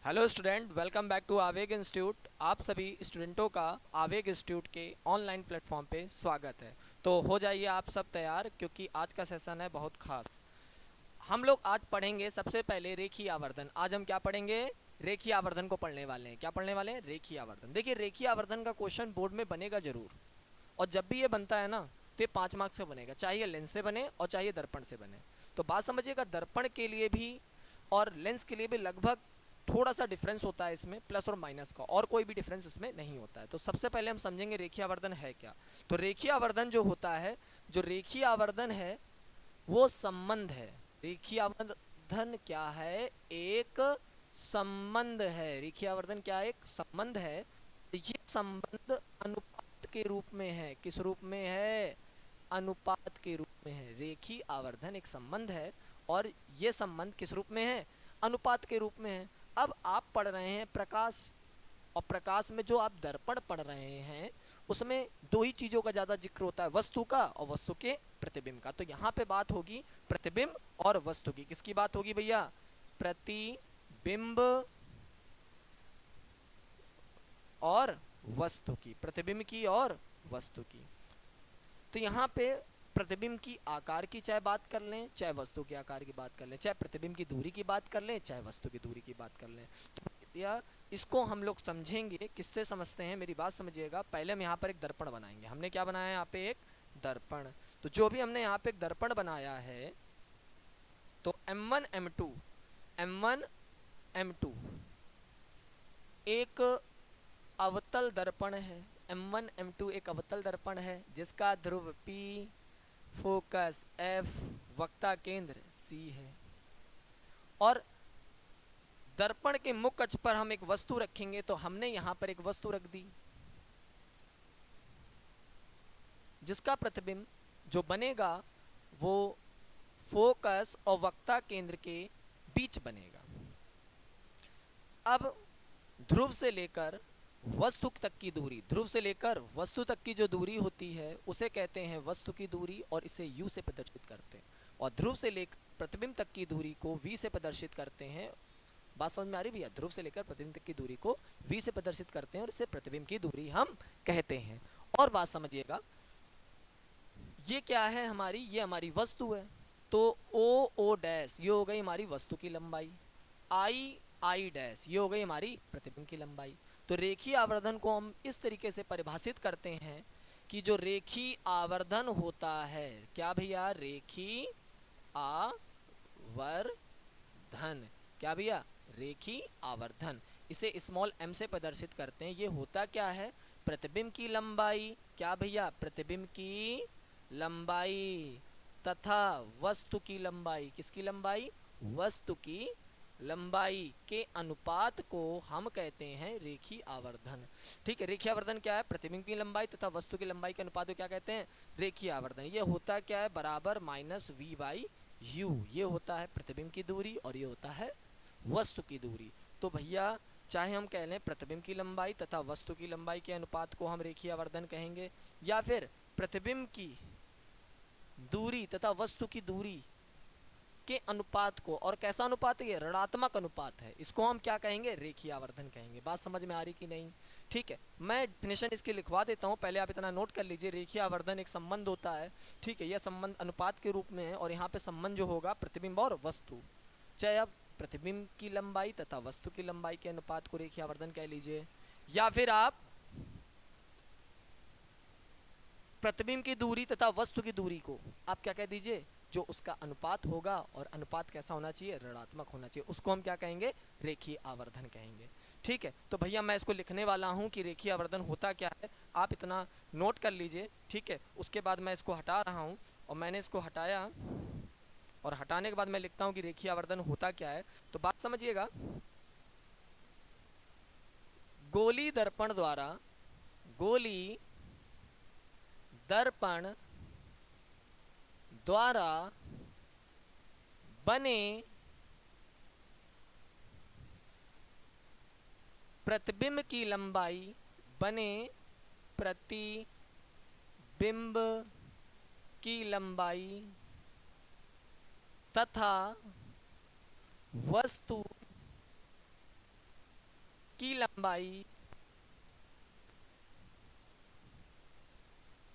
Hello student, welcome back to Aaveg institute. आप सभी स्टूडेंटों का आवेग इंस्टीट्यूट के ऑनलाइन प्लेटफॉर्म पे स्वागत है। तो हो जाइए आप सब तैयार, क्योंकि आज का सेशन है बहुत खास। हम लोग आज पढ़ेंगे सबसे पहले रेखीय आवर्धन। आज हम क्या पढ़ेंगे? रेखीय आवर्धन को पढ़ने वाले हैं। क्या पढ़ने वाले हैं? रेखीय आवर्धन। देखिए, रेखीय आवर्धन का क्वेश्चन बोर्ड में बनेगा जरूर, और जब भी ये बनता है ना, तो ये 5 मार्क्स से बनेगा, चाहे लेंस से बने और चाहे दर्पण से बने। तो बात समझिएगा, दर्पण के लिए भी और लेंस के लिए भी लगभग थोड़ा सा डिफरेंस होता है इसमें, प्लस और माइनस का, और कोई भी डिफरेंस इसमें नहीं होता है। तो सबसे पहले हम समझेंगे रेखीय आवर्धन है क्या। तो रेखीय आवर्धन जो होता है, जो रेखीय आवर्धन है वो संबंध है। रेखीय आवर्धन क्या है? एक संबंध है। रेखीय आवर्धन क्या है? एक संबंध है। ये संबंध अनुपात के रूप में है। किस रूप में है? अनुपात के रूप में है। रेखीय आवर्धन एक संबंध है, और ये संबंध किस रूप में है? अनुपात के रूप में है। अब आप पढ़ रहे हैं प्रकाश, और प्रकाश में जो आप दर्पण पढ़ रहे हैं उसमें दो ही चीजों का ज्यादा जिक्र होता है, वस्तु का और वस्तु के प्रतिबिंब का। तो यहाँ पे बात होगी प्रतिबिंब और वस्तु की। किसकी बात होगी भैया? प्रतिबिंब और वस्तु की। प्रतिबिंब की और वस्तु की। तो यहाँ पे प्रतिबिंब की आकार की चाहे बात कर लें, चाहे वस्तु के आकार की बात कर लें, चाहे प्रतिबिंब की दूरी की बात कर लें, चाहे वस्तु की दूरी की बात कर लें, तो या इसको हम लोग समझेंगे। किससे समझते हैं? मेरी बात समझिएगा। पहले हम यहाँ पर एक दर्पण बनाएंगे। हमने क्या बनाया है यहाँ पे? एक दर्पण। तो जो भी हमने यहाँ पे एक दर्पण बनाया है, तो M1 M2 M1 M2 एक अवतल दर्पण है। M1 M2 एक अवतल दर्पण है, जिसका ध्रुव P, फोकस F, वक्ता केंद्र C है। और दर्पण के मुख्य अक्ष पर हम एक वस्तु रखेंगे। तो हमने यहां पर एक वस्तु रख दी, जिसका प्रतिबिंब जो बनेगा वो फोकस और वक्ता केंद्र के बीच बनेगा। अब ध्रुव से लेकर वस्तु तक की दूरी, ध्रुव से लेकर वस्तु तक की जो दूरी होती है उसे कहते हैं वस्तु की दूरी, और इसे U से प्रदर्शित करते हैं। और ध्रुव से लेकर प्रतिबिंब तक की दूरी को V से प्रदर्शित करते हैं। बात समझ में आ रही भैया? ध्रुव से लेकर प्रतिबिंब तक की दूरी को V से प्रदर्शित करते हैं, और इसे प्रतिबिंब की दूरी हम कहते हैं। और बात समझिएगा, ये क्या है हमारी? ये हमारी वस्तु है। तो O डैश ये हो गई हमारी वस्तु की लंबाई, I डैश ये हो गई हमारी प्रतिबिंब की लंबाई। तो रेखीय आवर्धन को हम इस तरीके से परिभाषित करते हैं कि जो रेखीय आवर्धन होता है, क्या भैया? रेखीय आवर्धन। क्या भैया? रेखीय आवर्धन। इसे स्मॉल m से प्रदर्शित करते हैं। ये होता क्या है? प्रतिबिंब की लंबाई। क्या भैया? प्रतिबिंब की लंबाई तथा वस्तु की लंबाई। किसकी लंबाई? वस्तु की लंबाई के अनुपात को हम कहते हैं रेखीय आवर्धन। ठीक है, रेखीय आवर्धन क्या है? प्रतिबिंब की लंबाई तथा वस्तु की लंबाई के अनुपात को क्या कहते हैं? रेखीय आवर्धन। ये होता क्या है? बराबर -v/u। ये होता है प्रतिबिंब की दूरी, और ये होता है वस्तु की दूरी। तो भैया, चाहे हम कह लें प्रतिबिंब की लंबाई तथा वस्तु की लंबाई के अनुपात को हम रेखीय आवर्धन कहेंगे, या फिर प्रतिबिंब की दूरी तथा वस्तु की दूरी के अनुपात को, और कैसा अनुपात है? ये ऋणात्मक अनुपात है, इसको हम क्या कहेंगे? रेखीय आवर्धन कहेंगे। बात समझ में आ रही कि नहीं? ठीक है, मैं डेफिनेशन इसकी लिखवा देता हूं, पहले आप इतना नोट कर लीजिए। रेखीय आवर्धन एक संबंध होता है, ठीक है, यह संबंध अनुपात के रूप में है, और यहाँ पे संबंध जो होगा प्रतिबिंब और वस्तु, चाहे आप प्रतिबिंब की लंबाई तथा वस्तु की लंबाई के अनुपात को रेखीय आवर्धन कह लीजिए, या फिर आप प्रतिबिंब की दूरी तथा वस्तु की दूरी को आप क्या कह दीजिए? जो उसका अनुपात होगा, और अनुपात कैसा होना चाहिए? ऋणात्मक होना चाहिए, उसको हम क्या कहेंगे? रेखीय आवर्धन कहेंगे। ठीक है, तो भैया मैं इसको लिखने वाला हूं कि रेखीय आवर्धन होता क्या है, आप इतना नोट कर लीजिए। ठीक है, उसके बाद मैं इसको हटा रहा हूं, और मैंने इसको हटाया, और हटाने के बाद मैं लिखता हूं कि रेखीय आवर्धन होता क्या है। तो बात समझिएगा, गोली दर्पण द्वारा, गोली दर्पण द्वारा बने प्रतिबिंब की लंबाई, बने प्रतिबिंब की लंबाई तथा वस्तु की लंबाई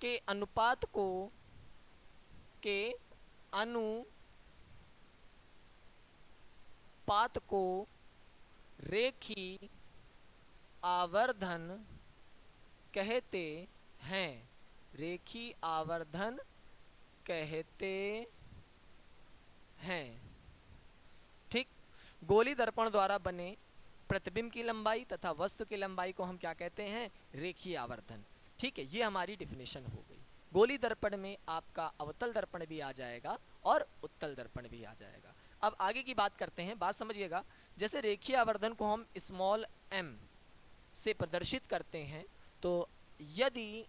के अनुपात को के अनुपात को रेखीय आवर्धन कहते हैं। रेखीय आवर्धन कहते हैं। ठीक। गोली दर्पण द्वारा बने प्रतिबिंब की लंबाई तथा वस्तु की लंबाई को हम क्या कहते हैं? रेखीय आवर्धन। ठीक है, ये हमारी डिफिनेशन हो गई। गोली दर्पण में आपका अवतल दर्पण भी आ जाएगा और उत्तल दर्पण भी आ जाएगा। अब आगे की बात करते हैं, बात समझिएगा। जैसे रेखीय आवर्धन को हम स्मॉल m से प्रदर्शित करते हैं, तो यदि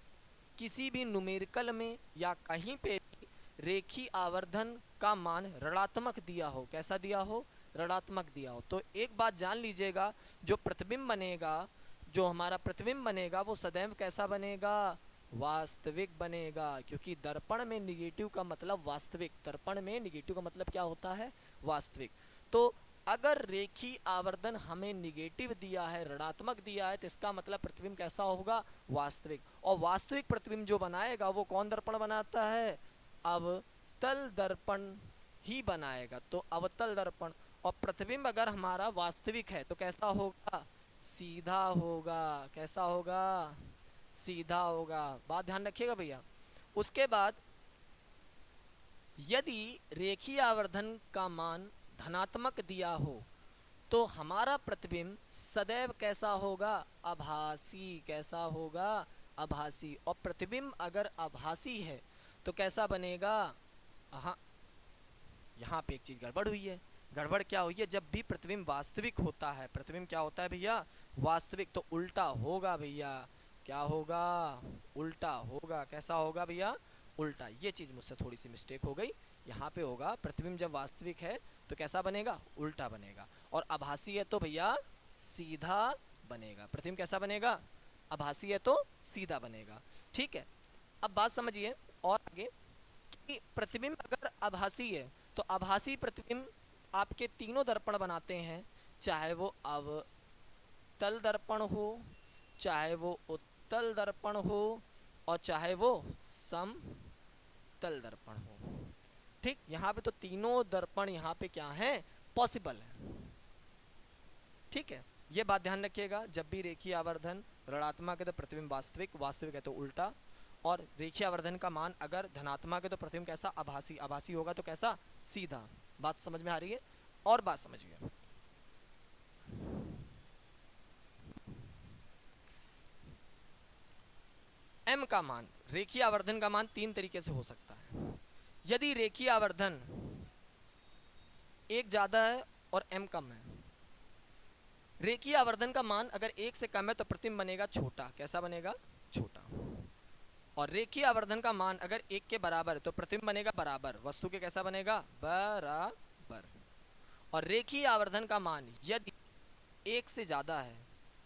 किसी भी न्यूमेरिकल में या कहीं पे भी रेखीय आवर्धन का मान ऋणात्मक दिया हो, कैसा दिया हो? ऋणात्मक दिया हो, तो एक बात जान लीजिएगा, जो प्रतिबिंब बनेगा, जो हमारा प्रतिबिंब बनेगा, वो सदैव कैसा बनेगा? वास्तविक बनेगा। क्योंकि दर्पण में निगेटिव का मतलब वास्तविक, दर्पण में निगेटिव का मतलब क्या होता है? वास्तविक। तो अगर रेखीय आवर्धन हमें निगेटिव दिया है, ऋणात्मक दिया है, तो इसका मतलब प्रतिबिंब कैसा होगा? वास्तविक। और वास्तविक प्रतिबिंब जो बनाएगा वो कौन दर्पण बनाता है? अवतल दर्पण ही बनाएगा। तो अवतल दर्पण। और प्रतिबिंब अगर हमारा वास्तविक है तो कैसा होगा? सीधा होगा। कैसा होगा? सीधा होगा। बात ध्यान रखिएगा भैया। उसके बाद यदि रेखीय आवर्धन का मान धनात्मक दिया हो तो हमारा प्रतिबिंब सदैव कैसा होगा? आभासी। कैसा होगा? आभासी। और प्रतिबिंब अगर आभासी है तो कैसा बनेगा? हाँ, यहाँ पे एक चीज गड़बड़ हुई है। गड़बड़ क्या हुई है? जब भी प्रतिबिंब वास्तविक होता है, प्रतिबिंब क्या होता है भैया? वास्तविक। तो उल्टा होगा भैया। क्या होगा? उल्टा होगा। कैसा होगा भैया? उल्टा। ये चीज मुझसे थोड़ी सी मिस्टेक हो गई। यहाँ पे होगा प्रतिबिंब जब वास्तविक है तो कैसा बनेगा? उल्टा बनेगा। और आभासी है तो भैया सीधा बनेगा। प्रतिबिंब कैसा बनेगा? आभासी है तो सीधा बनेगा। ठीक है, अब बात समझिए और आगे कि प्रतिबिंब अगर आभासी है तो आभासी प्रतिबिंब आपके तीनों दर्पण बनाते हैं, चाहे वो अवतल दर्पण हो, चाहे वो उत्तल दर्पण हो, और चाहे वो समतल दर्पण हो। ठीक, यहाँ पे तो तीनों दर्पण यहाँ पे क्या है? पॉसिबल है। ठीक है, ये बात ध्यान रखिएगा। जब भी रेखीय आवर्धन ऋणात्मक है तो प्रतिबिंब वास्तविक, वास्तविक है तो उल्टा, और रेखीय आवर्धन का मान अगर धनात्मक है तो प्रतिबिंब कैसा? आभासी, आभासी होगा तो कैसा? सीधा। बात समझ में आ रही है? और बात समझिए, m का मान, रेखीय आवर्धन का मान तीन तरीके से हो सकता है। यदि रेखीय आवर्धन एक ज्यादा है और m कम है, रेखीय आवर्धन का मान अगर एक से कम है तो प्रतिबिंब बनेगा छोटा। कैसा बनेगा? छोटा। और रेखीय आवर्धन का मान अगर एक के बराबर है तो प्रतिबिंब बनेगा बराबर, वस्तु के कैसा बनेगा? बराबर। और रेखीय आवर्धन का मान यदि एक से ज्यादा है,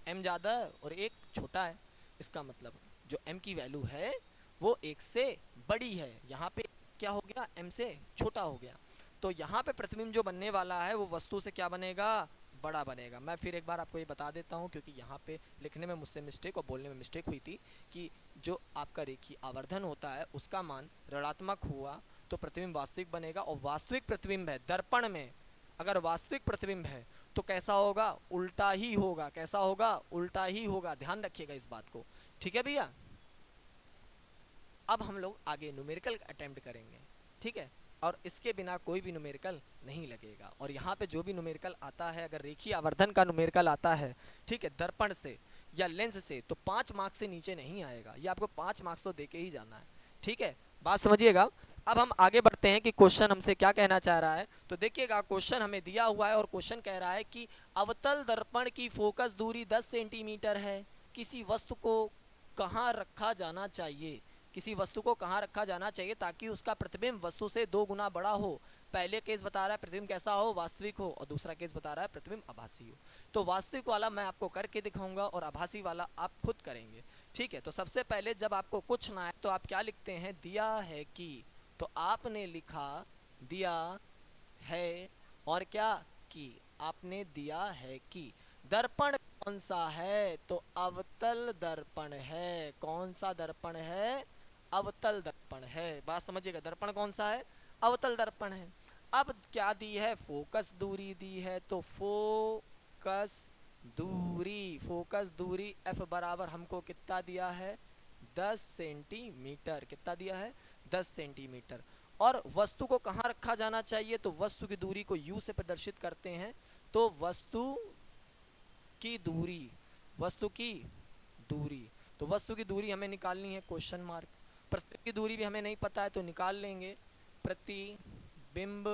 m ज्यादा है और एक छोटा है, इसका मतलब जो m की वैल्यू है वो एक से बड़ी है। यहाँ पे क्या हो गया? m से छोटा हो गया। तो यहाँ पे प्रतिबिंब जो बनने वाला है वो वस्तु से क्या बनेगा? बड़ा बनेगा। मैं फिर एक बार आपको ये बता देता हूँ, क्योंकि यहाँ पे लिखने में मुझसे मिस्टेक और बोलने में मिस्टेक हुई थी, कि जो आपका रेखीय आवर्धन होता है उसका मान ऋणात्मक हुआ तो प्रतिबिंब वास्तविक बनेगा, और वास्तविक प्रतिबिंब है दर्पण में, अगर वास्तविक प्रतिबिंब है तो कैसा होगा? उल्टा ही होगा। कैसा होगा? उल्टा ही होगा। ध्यान रखिएगा इस बात को। ठीक है भैया? अब हम लोग आगे न्यूमेरिकल अटेम्प्ट करेंगे। ठीक है, और इसके बिना कोई भी न्यूमेरिकल नहीं लगेगा। और यहाँ पे जो भी न्यूमेरिकल आता है, अगर रेखीय आवर्धन का न्यूमेरिकल आता है, ठीक है, दर्पण से या लेंस से, तो 5 मार्क्स से नीचे नहीं आएगा। ये आपको 5 मार्क्स तो दे के ही जाना है। ठीक है, बात समझिएगा। अब हम आगे बढ़ते हैं कि क्वेश्चन हमसे क्या कहना चाह रहा है। तो देखिएगा, क्वेश्चन हमें दिया हुआ है और क्वेश्चन कह रहा है कि अवतल दर्पण की फोकस दूरी 10 सेंटीमीटर है, किसी वस्तु को कहाँ रखा जाना चाहिए? किसी वस्तु को कहाँ रखा जाना चाहिए ताकि उसका प्रतिबिंब वस्तु से 2 गुना बड़ा हो? पहले केस बता रहा है प्रतिबिंब कैसा हो? वास्तविक हो। और दूसरा केस बता रहा है प्रतिबिंब आभासी हो। तो वास्तविक वाला मैं आपको करके दिखाऊंगा और आभासी वाला आप खुद करेंगे। ठीक है, तो सबसे पहले जब आपको कुछ ना आए तो आप क्या लिखते हैं? दिया है कि। तो आपने लिखा दिया है और क्या? कि। आपने दिया है कि दर्पण कौन सा है? तो अवतल दर्पण है। कौन सा दर्पण है? अवतल दर्पण है। बात समझिएगा, दर्पण कौन सा है? अवतल दर्पण है। अब क्या दी है? फोकस दूरी दी है। तो फोकस दूरी एफ बराबर हमको कितना दिया है? 10 सेंटीमीटर। कितना दिया है? 10 सेंटीमीटर। और वस्तु को कहाँ रखा जाना चाहिए? तो वस्तु की दूरी को यू से प्रदर्शित करते हैं। तो दूरी वस्तु की दूरी तो वस्तु की दूरी हमें निकालनी है, क्वेश्चन मार्क। प्रतिबिंब की दूरी भी हमें नहीं पता है तो निकाल लेंगे। प्रतिबिंब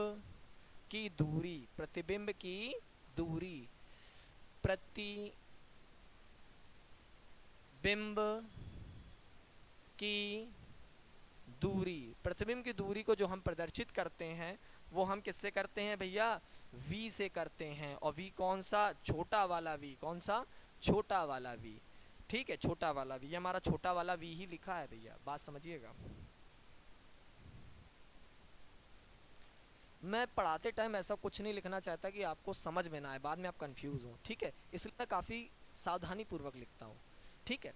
की दूरी प्रतिबिंब की दूरी प्रतिबिंब की दूरी प्रतिबिंब की दूरी को जो हम प्रदर्शित करते हैं वो हम किससे करते हैं भैया? v से करते हैं। और v कौन सा? छोटा वाला v। कौन सा? छोटा वाला v। ठीक है, छोटा वाला v। हमारा छोटा वाला v ही लिखा है भैया, बात समझिएगा। मैं पढ़ाते टाइम ऐसा कुछ नहीं लिखना चाहता कि आपको समझ में ना आए, बाद में आप कंफ्यूज हो। ठीक है, इसलिए मैं काफ़ी सावधानी पूर्वक लिखता हूँ। ठीक है,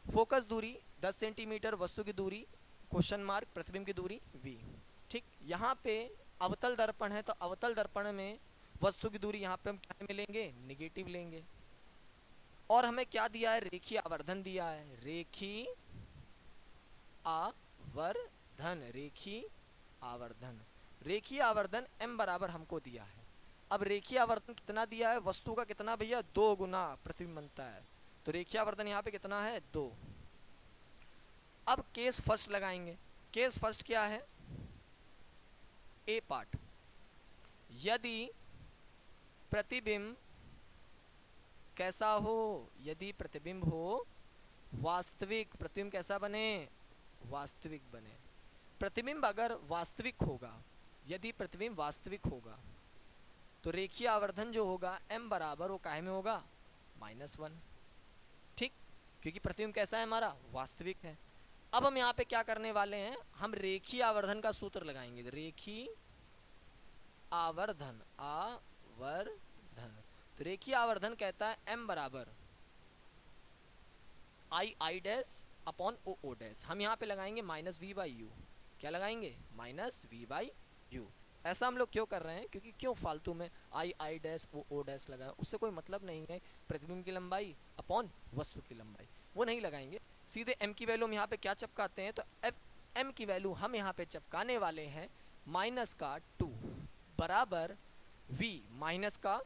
फोकस दूरी 10 सेंटीमीटर, वस्तु की दूरी क्वेश्चन मार्क, प्रतिबिंब की दूरी v। ठीक, यहाँ पे अवतल दर्पण है तो अवतल दर्पण में वस्तु की दूरी यहाँ पे हम क्या मिलेंगे? निगेटिव लेंगे। और हमें क्या दिया है? रेखीय आवर्धन दिया है। रेखीय आवर्धन m बराबर हमको दिया है। अब रेखीय आवर्धन कितना दिया है? वस्तु का कितना भैया? 2 गुना प्रतिबिंब बनता है। तो रेखीय आवर्धन यहाँ पे कितना है? 2। अब केस फर्स्ट लगाएंगे। केस फर्स्ट क्या है? ए पार्ट, यदि प्रतिबिंब कैसा हो? यदि प्रतिबिंब हो वास्तविक। प्रतिबिंब कैसा बने? वास्तविक बने। प्रतिबिंब अगर वास्तविक होगा, यदि प्रतिबिंब वास्तविक होगा तो रेखीय आवर्धन जो होगा m बराबर वो काहे में होगा? -1। ठीक, क्योंकि प्रतिबिंब कैसा है हमारा? वास्तविक है। अब हम यहाँ पे क्या करने वाले हैं? हम रेखीय आवर्धन का सूत्र लगाएंगे। रेखीय आवर्धन तो रेखीय आवर्धन कहता है m बराबर I dash upon O dash. हम यहाँ पे लगाएंगे -v/u। क्या लगाएंगे? -v/u। ऐसा हम लोग क्यों कर रहे हैं? क्योंकि क्यों फालतू में I डैश ओ डैश लगाए, उससे कोई मतलब नहीं है। प्रतिबिंब की लंबाई अपॉन वस्तु की लंबाई वो नहीं लगाएंगे। सीधे m की वैल्यू हम यहाँ पे क्या चिपकाते हैं? तो m की वैल्यू हम यहाँ पे चिपकाने वाले हैं -2 बराबर v का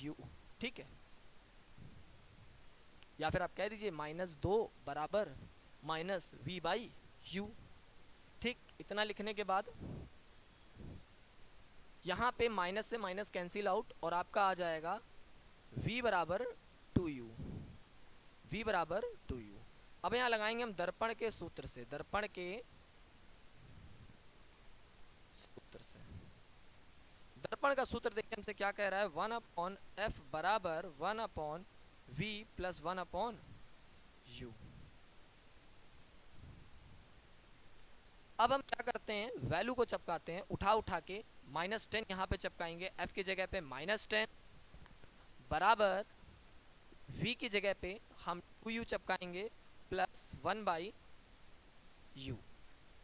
u। ठीक है, या फिर आप कह दीजिए -2 बराबर -v/u। ठीक, इतना लिखने के बाद यहाँ पे माइनस से माइनस कैंसिल आउट और आपका आ जाएगा v बराबर 2u। अब यहाँ लगाएंगे हम दर्पण के सूत्र से। दर्पण का सूत्र देखिए हमसे क्या कह रहा है? 1/f बराबर 1/v प्लस 1/u। अब हम क्या करते हैं? वैल्यू को चिपकाते हैं, उठा के -10 यहाँ पे चिपकाएंगे। f की जगह पे -10 बराबर v की जगह पे हम 2u चिपकाएंगे प्लस 1/u।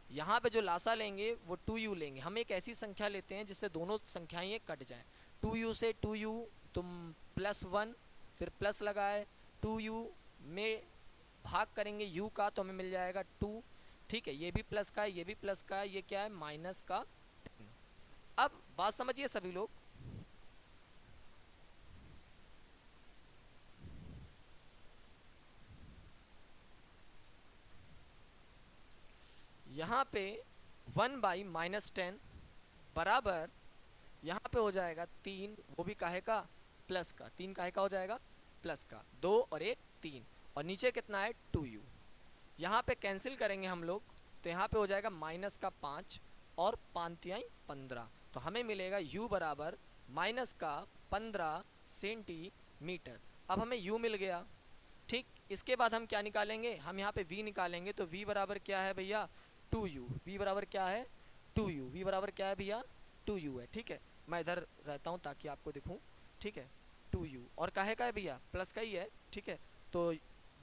यहाँ पे जो लासा लेंगे वो 2u लेंगे। हम एक ऐसी संख्या लेते हैं जिससे दोनों संख्याएं कट जाएं। 2u से 2u तुम +1, फिर प्लस लगाए 2u में भाग करेंगे u का तो हमें मिल जाएगा 2। ठीक है, ये भी प्लस का है, ये भी प्लस का है, ये क्या है? माइनस का 10। अब बात समझिए सभी लोग, यहाँ पे 1/-10 बराबर यहाँ पे हो जाएगा 3, वो भी काहे का? प्लस का। 3 काहे का हो जाएगा? प्लस का। 2 और 1 3, और नीचे कितना है? 2u। यहाँ पे कैंसिल करेंगे हम लोग तो यहाँ पे हो जाएगा -5 और 5×15। तो हमें मिलेगा u बराबर -15 सेंटीमीटर। अब हमें u मिल गया। ठीक, इसके बाद हम क्या निकालेंगे? हम यहाँ पे v निकालेंगे। तो v बराबर क्या है भैया? 2u। v बराबर क्या है? 2u। v बराबर क्या है भैया? 2u है। ठीक है, मैं इधर रहता हूँ ताकि आपको दिखूँ। ठीक है, 2u। और काहे का है भैया, प्लस का ही है, ठीक है। तो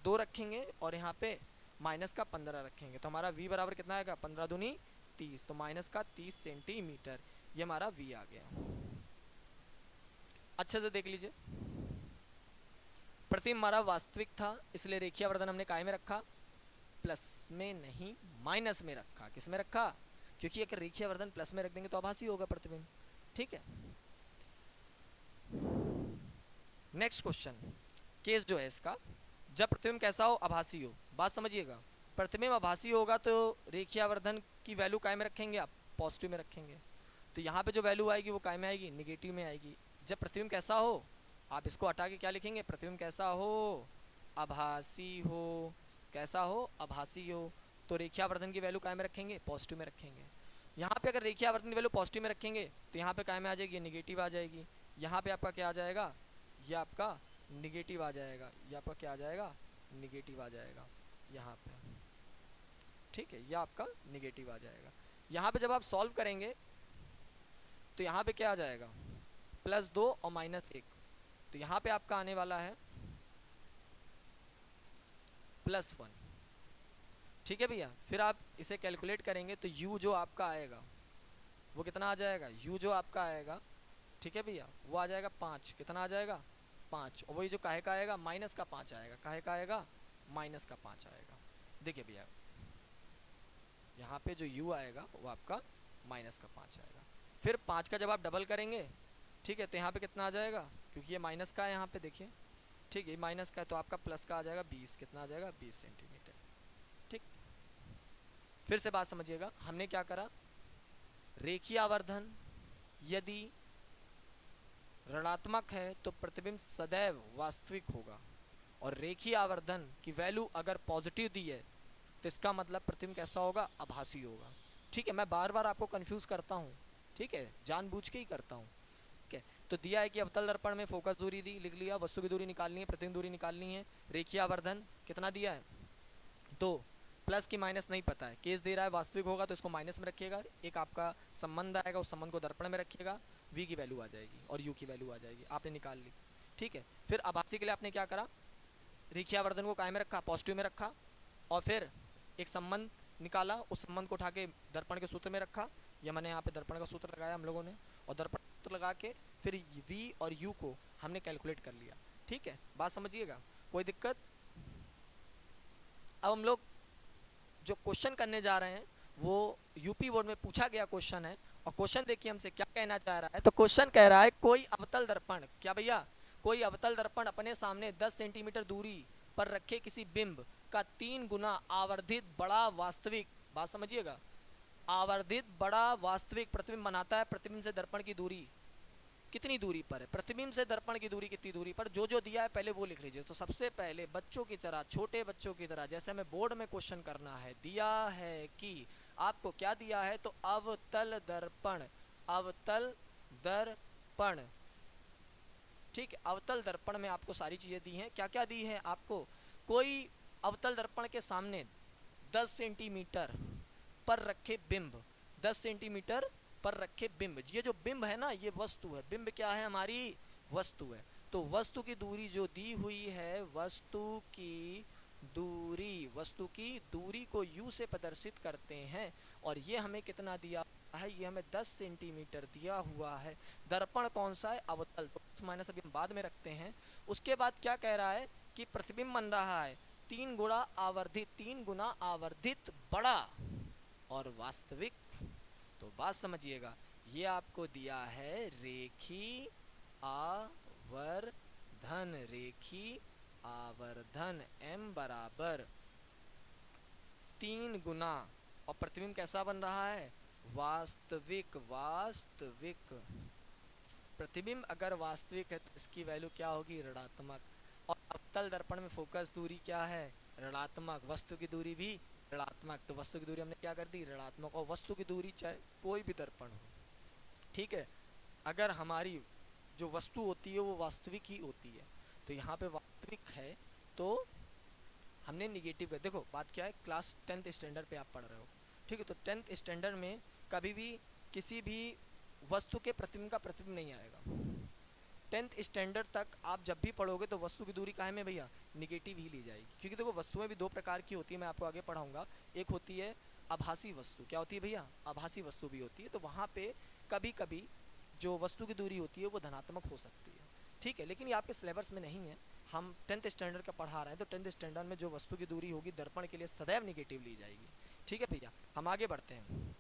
2 रखेंगे और यहाँ पे माइनस का 15 रखेंगे, तो हमारा v बराबर कितना आएगा, 15 दूनी 30, तो माइनस का 30 सेंटीमीटर, ये हमारा v आ गया। अच्छे से देख लीजिए, प्रतिबिंब हमारा वास्तविक था, इसलिए रेखीय आवर्धन हमने काय में रखा, प्लस में नहीं माइनस में रखा। किस में रखा, क्योंकि अगर रेखीय आवर्धन प्लस में रख देंगे तो आभासी होगा प्रतिबिंब, ठीक है। नेक्स्ट क्वेश्चन, केस जो है इसका, जब प्रतिबिंब कैसा हो, आभासी हो। बात समझिएगा, प्रतिबिंब आभासी होगा तो रेखीय आवर्धन की वैल्यू काय में रखेंगे आप, पॉजिटिव में रखेंगे। तो यहाँ पे जो वैल्यू आएगी वो काय में आएगी, निगेटिव में आएगी। जब प्रतिबिंब कैसा हो, आप इसको हटा के क्या लिखेंगे, प्रतिबिंब कैसा हो, आभासी हो। कैसा हो, आभासी हो, तो रेखीय आवर्धन की वैल्यू काय में रखेंगे, पॉजिटिव में रखेंगे। यहाँ पे अगर रेखीय आवर्धन की वैल्यू पॉजिटिव में रखेंगे तो यहाँ पे काय में आ जाएगी, निगेटिव आ जाएगी। यहाँ पे आपका क्या आ जाएगा, ये आपका निगेटिव आ जाएगा, ये आपका क्या आ जाएगा, निगेटिव आ जाएगा यहाँ पे, ठीक है, ये आपका निगेटिव आ जाएगा। यहाँ पे जब आप सॉल्व करेंगे तो यहाँ पे क्या आ जाएगा, +2 और -1, तो यहाँ पे आपका आने वाला है +1, ठीक है भैया। फिर आप इसे कैलकुलेट करेंगे तो u जो आपका आएगा वो कितना आ जाएगा, u जो आपका आएगा, ठीक है भैया, वो आ जाएगा 5। कितना आ जाएगा, 5, और वही जो काहे का आएगा, माइनस का 5 आएगा। काहे का आएगा, माइनस का 5 आएगा। देखिए भैया, यहाँ पे जो u आएगा वो आपका माइनस का 5 आएगा। फिर 5 का जब आप डबल करेंगे, ठीक है, तो यहाँ पे कितना आ जाएगा, क्योंकि ये माइनस का है यहाँ पे देखिए, ठीक है, माइनस का है, तो आपका प्लस का आ जाएगा 20। कितना आ जाएगा, 20 सेंटीमीटर, ठीक। फिर से बात समझिएगा, हमने क्या करा, रेखीय आवर्धन यदि ऋणात्मक है तो प्रतिबिंब सदैव वास्तविक होगा, और रेखीय आवर्धन की वैल्यू अगर पॉजिटिव दी है तो इसका मतलब प्रतिबिंब कैसा होगा, आभासी होगा, ठीक है। मैं बार बार आपको कंफ्यूज करता हूँ, ठीक है, जानबूझ के ही करता हूँ, ठीक है। तो दिया है कि अवतल दर्पण में फोकस दूरी दी, लिख लिया, वस्तु की दूरी निकालनी है, प्रतिबिंब दूरी निकालनी है, रेखीय आवर्धन कितना दिया है, 2, प्लस की माइनस नहीं पता है, केस दे रहा है वास्तविक होगा तो इसको माइनस में रखिएगा, एक आपका संबंध आएगा, उस संबंध को दर्पण में रखिएगा, v की वैल्यू आ जाएगी और u की वैल्यू आ जाएगी, आपने निकाल ली, ठीक है। फिर आभासी के लिए आपने क्या करा, रेखीय आवर्धन को काय में रखा, पॉजिटिव में रखा, और फिर एक संबंध निकाला, उस संबंध को उठा के दर्पण के सूत्र में रखा, या मैंने यहाँ पे दर्पण का सूत्र लगाया हम लोगों ने, और दर्पण सूत्र लगा के फिर v और u को हमने कैलकुलेट कर लिया, ठीक है। बात समझिएगा, कोई दिक्कत। अब हम लोग जो क्वेश्चन करने जा रहे हैं वो यूपी बोर्ड में पूछा गया क्वेश्चन है, और क्वेश्चन देखिए हमसे क्या कहना चाह रहा है। तो क्वेश्चन कह रहा है, कोई अवतल दर्पण, क्या भैया, कोई अवतल दर्पण अपने सामने 10 सेंटीमीटर दूरी पर रखे किसी बिंब का 3 गुना आवर्धित बड़ा वास्तविक, बात समझिएगा, आवर्धित बड़ा वास्तविक प्रतिबिंब बनाता है। प्रतिबिंब से दर्पण की दूरी कितनी दूरी पर है, प्रतिबिंब से दर्पण की दूरी कितनी दूरी पर, जो जो दिया है पहले वो लिख लीजिए। तो सबसे पहले बच्चों की तरह, छोटे बच्चों की तरह, जैसे हमें बोर्ड में क्वेश्चन करना है, दिया है कि आपको क्या दिया है, तो अवतल दर्पण, अवतल दर्पण, ठीक है, अवतल दर्पण में आपको सारी चीजें दी हैं। क्या क्या दी है आपको, कोई अवतल दर्पण के सामने 10 सेंटीमीटर पर रखे बिंब, 10 सेंटीमीटर पर रखे बिंब, ये जो बिंब है ना ये वस्तु है, बिंब क्या है, हमारी वस्तु है। तो वस्तु की दूरी जो दी हुई है, वस्तु की दूरी, वस्तु की दूरी को u से प्रदर्शित करते हैं, और ये हमें कितना दिया है, ये हमें 10 सेंटीमीटर दिया हुआ है। दर्पण कौन सा है, अवतल, तो प्लस माइनस अभी हम बाद में रखते हैं। उसके बाद क्या कह रहा है कि प्रतिबिंब बन रहा है 3 गुना आवर्धित, 3 गुना आवर्धित बड़ा और वास्तविक। तो बात समझिएगा, ये आपको दिया है रेखी आवर्धन, रेखी आवर्धन m बराबर 3 गुना, और प्रतिबिंब कैसा बन रहा है, वास्तविक, वास्तविक। प्रतिबिंब अगर वास्तविक है तो इसकी वैल्यू क्या होगी, ऋणात्मक, और अवतल दर्पण में फोकस दूरी क्या है, ऋणात्मक, वस्तु की दूरी भी ऋणात्मक, तो वस्तु की दूरी हमने क्या कर दी, ऋणात्मक, और वस्तु की दूरी चाहे कोई भी दर्पण हो, ठीक है, अगर हमारी जो वस्तु होती है वो वास्तविक ही होती है, तो यहाँ पे वास्तविक है तो हमने निगेटिव कर, देखो बात क्या है, क्लास 10th स्टैंडर्ड पे आप पढ़ रहे हो, ठीक है, तो 10th स्टैंडर्ड में कभी भी किसी भी वस्तु के प्रतिबिंब का प्रतिबिंब नहीं आएगा, 10th स्टैंडर्ड तक आप जब भी पढ़ोगे तो वस्तु की दूरी काहे में भैया, निगेटिव ही ली जाएगी, क्योंकि देखो वस्तुएं भी दो प्रकार की होती है, मैं आपको आगे पढ़ाऊंगा। एक होती है आभासी वस्तु, क्या होती है भैया, आभासी वस्तु भी होती है, तो वहाँ पे कभी कभी जो वस्तु की दूरी होती है वो धनात्मक हो सकती है, ठीक है, लेकिन ये आपके सिलेबस में नहीं है। हम 10th स्टैंडर्ड का पढ़ा रहे हैं, तो 10th स्टैंडर्ड में जो वस्तु की दूरी होगी दर्पण के लिए सदैव निगेटिव ली जाएगी, ठीक है भैया। हम आगे बढ़ते हैं,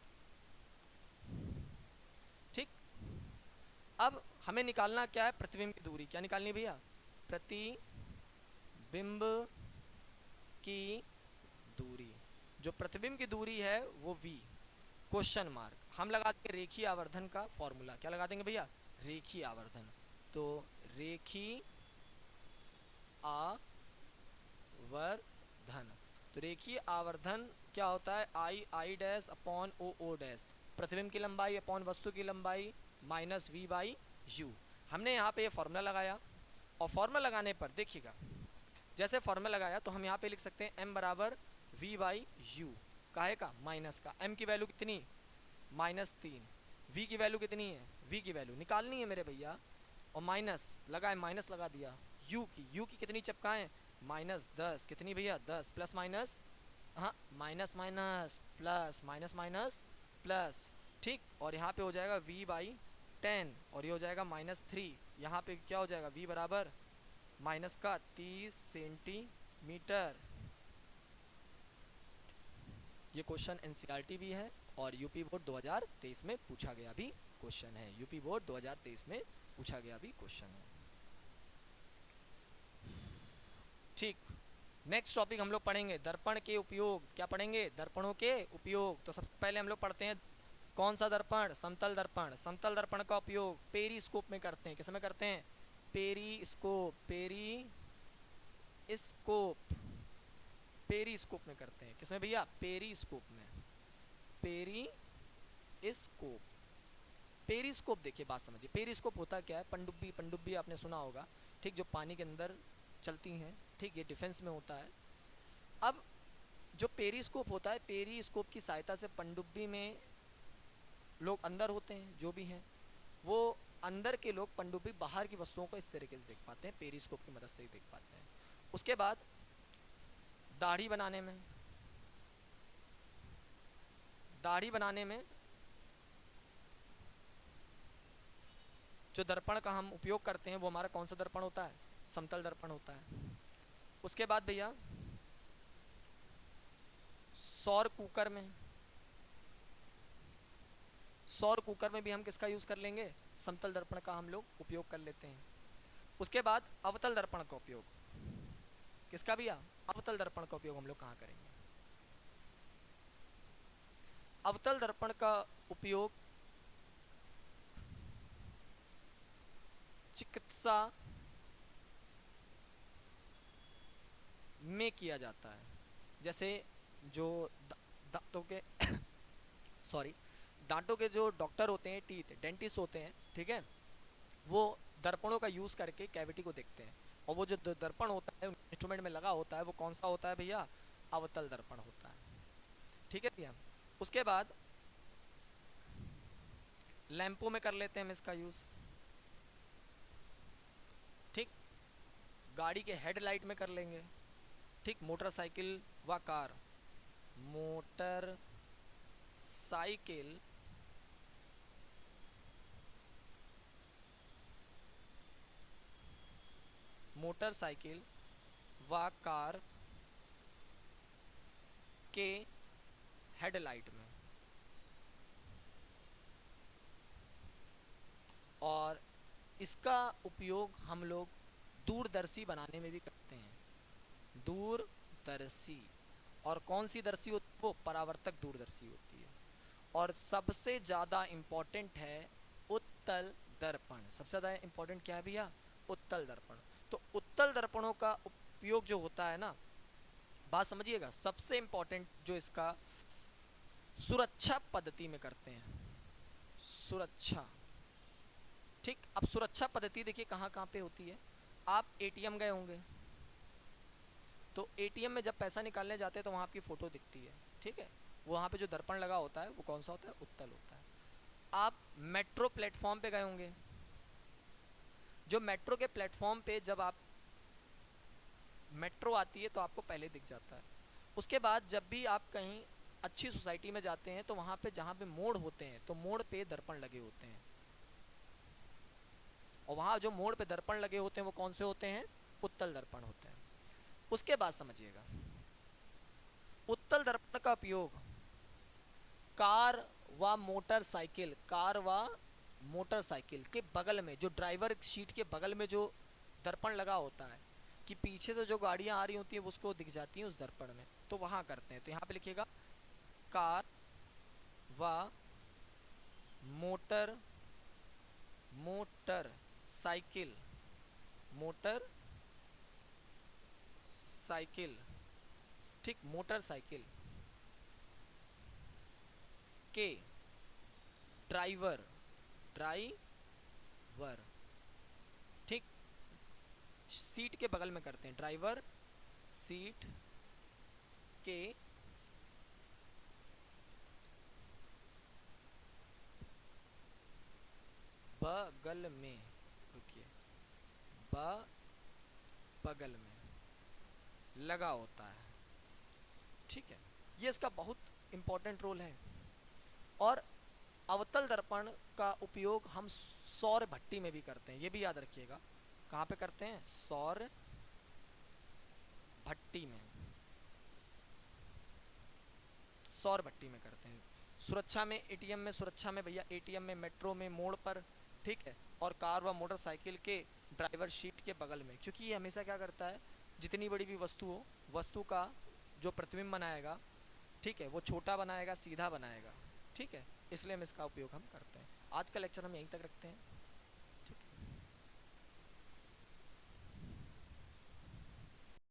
ठीक। अब हमें निकालना क्या है, प्रतिबिंब की दूरी, क्या निकालनी है भैया, प्रतिबिंब की दूरी। जो प्रतिबिंब की दूरी है वो v, क्वेश्चन मार्क, हम लगा देंगे रेखीय आवर्धन का फॉर्मूला, क्या लगा देंगे भैया, रेखीय आवर्धन। तो रेखीय आवर्धन, तो रेखीय आवर्धन क्या होता है, I dash upon O dash, प्रतिबिंब की लंबाई अपॉन वस्तु की लंबाई माइनस v बाई यू। हमने यहाँ पे ये फॉर्मूला लगाया, और फॉर्मूला लगाने पर देखिएगा, जैसे फॉर्मूला लगाया तो हम यहाँ पे लिख सकते हैं m बराबर v बाई यू, काहे का, माइनस का, m की वैल्यू कितनी, -3, v की वैल्यू कितनी है, v की वैल्यू निकालनी है मेरे भैया, और माइनस लगाए, माइनस लगा दिया, u की कितनी चिपकाएं, -10, कितनी भैया 10, प्लस माइनस, हाँ minus minus plus, minus minus plus, ठीक, और यहाँ पे हो जाएगा v बाई 10, और ये हो जाएगा -3, यहाँ पे क्या हो जाएगा, v बराबर माइनस का 30 सेंटीमीटर। ये क्वेश्चन एनसीईआरटी भी है और यूपी बोर्ड 2023 में पूछा गया भी क्वेश्चन है, यूपी बोर्ड 2023 में पूछा गया भी क्वेश्चन है, ठीक। नेक्स्ट टॉपिक हम लोग पढ़ेंगे दर्पण के उपयोग, क्या पढ़ेंगे, दर्पणों के उपयोग। तो सबसे पहले हम लोग पढ़ते हैं कौन सा दर्पण, समतल दर्पण। समतल दर्पण का उपयोग पेरिस्कोप में करते हैं, किस में करते हैं, पेरिस्कोप, पेरिस्कोप में करते हैं, किसमें भैया, पेरिस्कोप में, पेरिस्कोप। पेरिस्कोप देखिए बात समझिए, पेरिस्कोप होता क्या है, पनडुब्बी, पनडुब्बी आपने सुना होगा, ठीक, जो पानी के अंदर चलती हैं, ठीक, ये डिफेंस में होता है। अब जो पेरिस्कोप होता है, पेरिस्कोप की सहायता से पनडुब्बी में लोग अंदर होते हैं जो भी हैं, वो अंदर के लोग पनडुब्बी बाहर की वस्तुओं को इस तरीके से देख पाते हैं, पेरिस्कोप की मदद से ही देख पाते हैं। उसके बाद दाढ़ी बनाने में जो दर्पण का हम उपयोग करते हैं वो हमारा कौन सा दर्पण होता है, समतल दर्पण होता है। उसके बाद भैया सौर कुकर में भी हम किसका यूज कर लेंगे, समतल दर्पण का हम लोग उपयोग कर लेते हैं। उसके बाद अवतल दर्पण का उपयोग, किसका भैया, अवतल दर्पण का उपयोग हम लोग कहाँ करेंगे, अवतल दर्पण का उपयोग चिकित्सा में किया जाता है। जैसे जो दांतों के सॉरी, दांतों के जो डॉक्टर होते हैं, टीथ डेंटिस्ट होते हैं, ठीक है, वो दर्पणों का यूज़ करके कैविटी को देखते हैं, और वो जो दर्पण होता है इंस्ट्रूमेंट में लगा होता है वो कौन सा होता है भैया, अवतल दर्पण होता है, ठीक है भैया। उसके बाद लैंपों में कर लेते हैं हम इसका यूज़, ठीक, गाड़ी के हेडलाइट में कर लेंगे, ठीक, मोटरसाइकिल व कार, मोटरसाइकिल व कार के हेडलाइट में, और इसका उपयोग हम लोग दूरदर्शी बनाने में भी करते हैं, दूरदर्शी, और कौन सी दर्शी होती है, वो परावर्तक दूरदर्शी होती है। और सबसे ज़्यादा इम्पोर्टेंट है उत्तल दर्पण, सबसे ज़्यादा इम्पोर्टेंट क्या है भैया, उत्तल दर्पण। तो उत्तल दर्पणों का उपयोग जो होता है ना, बात समझिएगा, सबसे इम्पोर्टेंट जो इसका सुरक्षा पद्धति में करते हैं, सुरक्षा, ठीक। अब सुरक्षा पद्धति देखिए कहाँ कहाँ पे होती है, आप एटीएम गए होंगे, तो एटीएम में जब पैसा निकालने जाते हैं तो वहाँ आपकी फ़ोटो दिखती है, ठीक है, वहाँ पे जो दर्पण लगा होता है वो कौन सा होता है, उत्तल होता है। आप मेट्रो प्लेटफॉर्म पे गए होंगे, जो मेट्रो के प्लेटफॉर्म पे जब आप मेट्रो आती है तो आपको पहले दिख जाता है। उसके बाद जब भी आप कहीं अच्छी सोसाइटी में जाते हैं तो वहाँ पे जहाँ पे मोड़ होते हैं तो मोड़ पे दर्पण लगे होते हैं, और वहाँ जो मोड़ पे दर्पण लगे होते हैं वो कौन से होते हैं? उत्तल दर्पण होते हैं। उसके बाद समझिएगा, उत्तल दर्पण का उपयोग कार व मोटरसाइकिल के बगल में, जो ड्राइवर सीट के बगल में जो दर्पण लगा होता है कि पीछे से जो गाड़ियां आ रही होती हैं वो उसको दिख जाती हैं उस दर्पण में, तो वहां करते हैं। तो यहाँ पे लिखिएगा कार व मोटर मोटर साइकिल ठीक, मोटरसाइकिल के ड्राइवर ठीक, सीट के बगल में करते हैं, ड्राइवर सीट के बगल में, रुकिए, बगल में लगा होता है। ठीक है, ये इसका बहुत इंपॉर्टेंट रोल है। और अवतल दर्पण का उपयोग हम सौर भट्टी में भी करते हैं, ये भी याद रखिएगा। कहाँ पे करते हैं? सौर भट्टी में, सौर भट्टी में करते हैं। सुरक्षा में, एटीएम में, सुरक्षा में भैया, एटीएम में, मेट्रो में, मोड़ पर, ठीक है, और कार व मोटरसाइकिल के ड्राइवर सीट के बगल में, क्योंकि ये हमेशा क्या करता है, जितनी बड़ी भी वस्तु हो, वस्तु का जो प्रतिबिंब बनाएगा, ठीक है, वो छोटा बनाएगा, सीधा बनाएगा। ठीक है, इसलिए हम इसका उपयोग हम करते हैं। आज का लेक्चर हम यहीं तक रखते हैं।